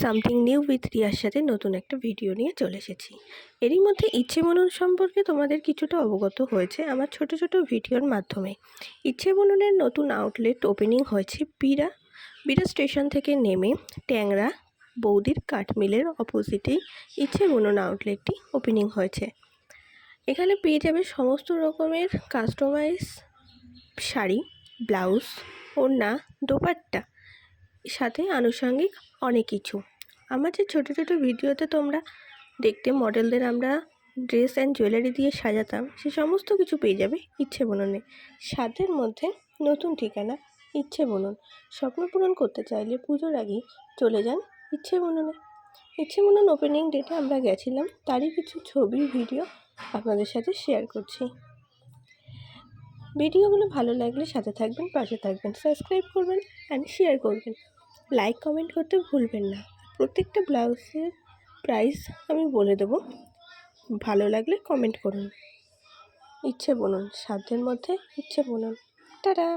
Something new with রিয়ার সাথে নতুন একটা ভিডিও নিয়ে চলে এসেছি। এরই মধ্যে ইচ্ছে বুনন সম্পর্কে তোমাদের কিছুটা অবগত হয়েছে আমার ছোট ছোট ভিডিওর মাধ্যমে। ইচ্ছে বুননের নতুন আউটলেট ওপেনিং হয়েছে বিরা স্টেশন থেকে নেমে ট্যাংরা বৌদির কাঠমিলের অপোজিটেই ইচ্ছে বুনন আউটলেটটি ওপেনিং হয়েছে। এখানে পেয়ে যাবে সমস্ত রকমের কাস্টমাইজ শাড়ি, ব্লাউজ, ওড়না, দোপাট্টা, সাথে আনুষঙ্গিক অনেক কিছু। আমার যে ছোটো ছোটো ভিডিওতে তোমরা দেখতে মডেলদের আমরা ড্রেস অ্যান্ড জুয়েলারি দিয়ে সাজাতাম, সে সমস্ত কিছু পেয়ে যাবে ইচ্ছে বুননে। সাধ্যের মধ্যে নতুন ঠিকানা ইচ্ছে বুনন। স্বপ্ন পূরণ করতে চাইলে পুজোর আগেই চলে যান ইচ্ছে বুননে। ইচ্ছে বুনন ওপেনিং ডেটে আমরা গেছিলাম, তারই কিছু ছবি ভিডিও আপনাদের সাথে শেয়ার করছি। ভিডিওগুলো ভালো লাগলে সাথে থাকবেন, পাশে থাকবেন, সাবস্ক্রাইব করবেন অ্যান্ড শেয়ার করবেন, লাইক কমেন্ট করতে ভুলবেন না। প্রত্যেকটা ব্লাউজের প্রাইস আমি বলে দেবো, ভালো লাগলে কমেন্ট করুন। ইচ্ছে বুনন, সাধ্যের মধ্যে ইচ্ছে বুনন। টাটা।